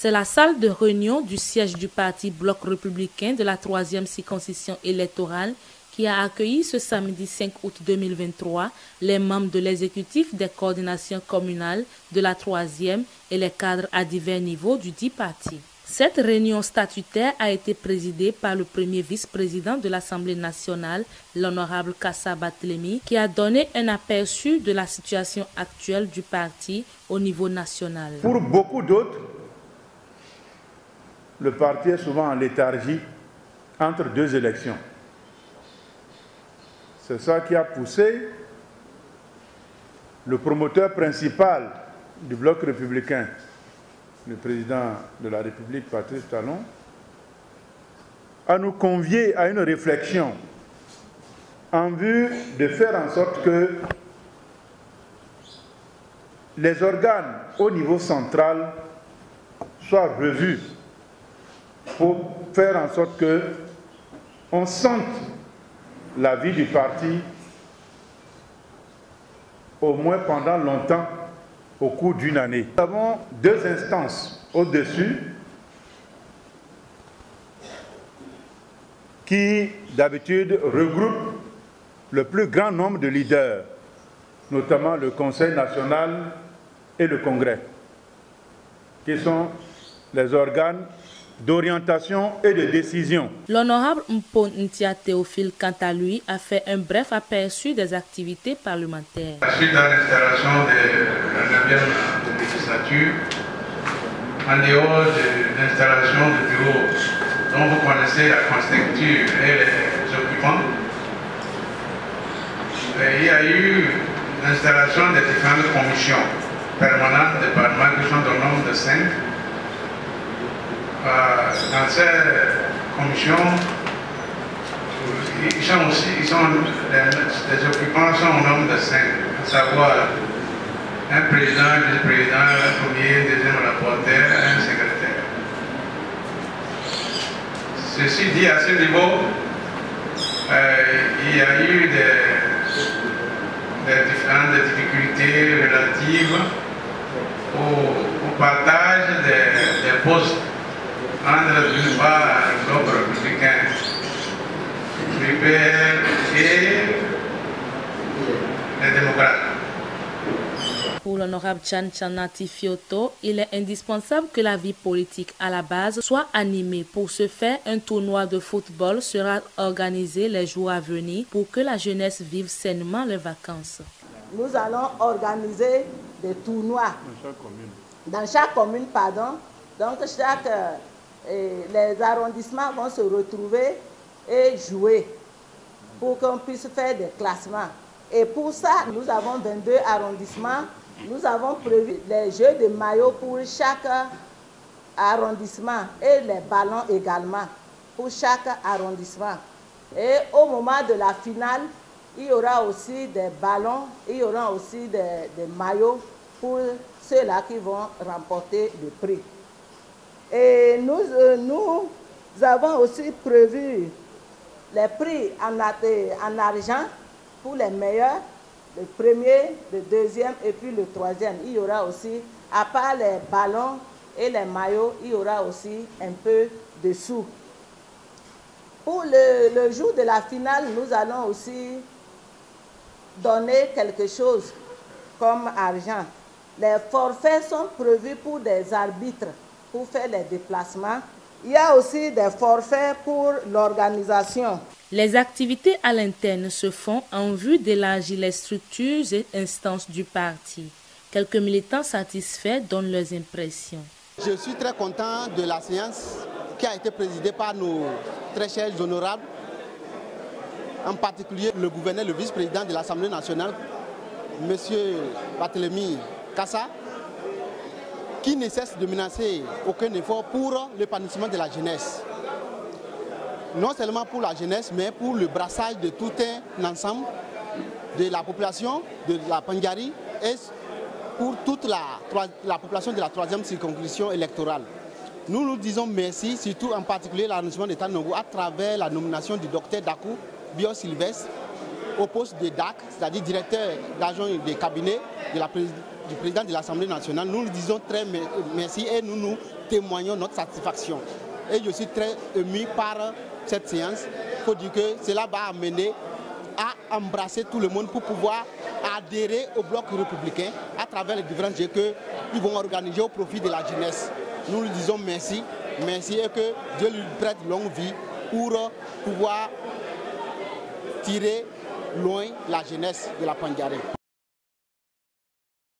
C'est la salle de réunion du siège du parti Bloc républicain de la 3e circonscription électorale qui a accueilli ce samedi 5 août 2023 les membres de l'exécutif des coordinations communales de la 3e et les cadres à divers niveaux du dit parti. Cette réunion statutaire a été présidée par le premier vice-président de l'Assemblée nationale, l'honorable Kassa Barthélémy, qui a donné un aperçu de la situation actuelle du parti au niveau national. Pour beaucoup d'autres, le parti est souvent en léthargie entre deux élections. C'est ça qui a poussé le promoteur principal du Bloc républicain, le président de la République, Patrice Talon, à nous convier à une réflexion en vue de faire en sorte que les organes au niveau central soient revus pour faire en sorte qu'on sente la vie du parti au moins pendant longtemps, au cours d'une année. Nous avons deux instances au-dessus qui d'habitude regroupent le plus grand nombre de leaders, notamment le Conseil national et le Congrès, qui sont les organes d'orientation et de décision. L'honorable Mpon Ntia Théophile, quant à lui, a fait un bref aperçu des activités parlementaires. Suite à l'installation de la 9e législature, en dehors de l'installation du bureau dont vous connaissez la constitution et les occupants, il y a eu l'installation des différentes commissions permanentes du Parlement qui sont au nombre de 5. Dans ces commissions, les occupants sont au nombre de 5, à savoir un président, un vice-président, un premier, deuxième rapporteur, un secrétaire. Ceci dit, à ce niveau, il y a eu des différentes difficultés relatives au partage des postes entre d'une part le Bloc républicain, l'UPR et les démocrates. Pour l'honorable Chan Chanati Fioto, il est indispensable que la vie politique à la base soit animée. Pour ce faire, un tournoi de football sera organisé les jours à venir pour que la jeunesse vive sainement les vacances. Nous allons organiser des tournois dans chaque commune. Donc les arrondissements vont se retrouver et jouer pour qu'on puisse faire des classements. Et pour ça, nous avons 22 arrondissements. Nous avons prévu les jeux de maillots pour chaque arrondissement et les ballons également pour chaque arrondissement. Et au moment de la finale, il y aura aussi des ballons, il y aura aussi des maillots pour ceux-là qui vont remporter le prix. Et nous avons aussi prévu les prix en argent pour les meilleurs, le premier, le deuxième et puis le troisième. Il y aura aussi, à part les ballons et les maillots, il y aura aussi un peu de sous. Pour le jour de la finale, nous allons aussi donner quelque chose comme argent. Les forfaits sont prévus pour des arbitres, pour faire les déplacements. Il y a aussi des forfaits pour l'organisation. Les activités à l'interne se font en vue d'élargir les structures et instances du parti. Quelques militants satisfaits donnent leurs impressions. Je suis très content de la séance qui a été présidée par nos très chers honorables, en particulier le gouverneur, le vice-président de l'Assemblée nationale, M. Barthélémy Kassa, qui ne cesse de menacer aucun effort pour l'épanouissement de la jeunesse. Non seulement pour la jeunesse, mais pour le brassage de tout un ensemble de la population de la Pandjari et pour toute la population de la 3e circonscription électorale. Nous nous disons merci, surtout en particulier l'arrondissement de Tanongo, à travers la nomination du docteur Dakou Bio-Sylvestre au poste de DAC, c'est-à-dire directeur d'agent des cabinets de du président de l'Assemblée nationale, nous lui disons très merci et nous témoignons notre satisfaction. Et je suis très ému par cette séance. Il faut dire que cela va amener à embrasser tout le monde pour pouvoir adhérer au bloc républicain à travers les différents jeux qu'ils vont organiser au profit de la jeunesse. Nous lui disons merci et que Dieu lui prête longue vie pour pouvoir tirer loin la jeunesse de la Pandjaré.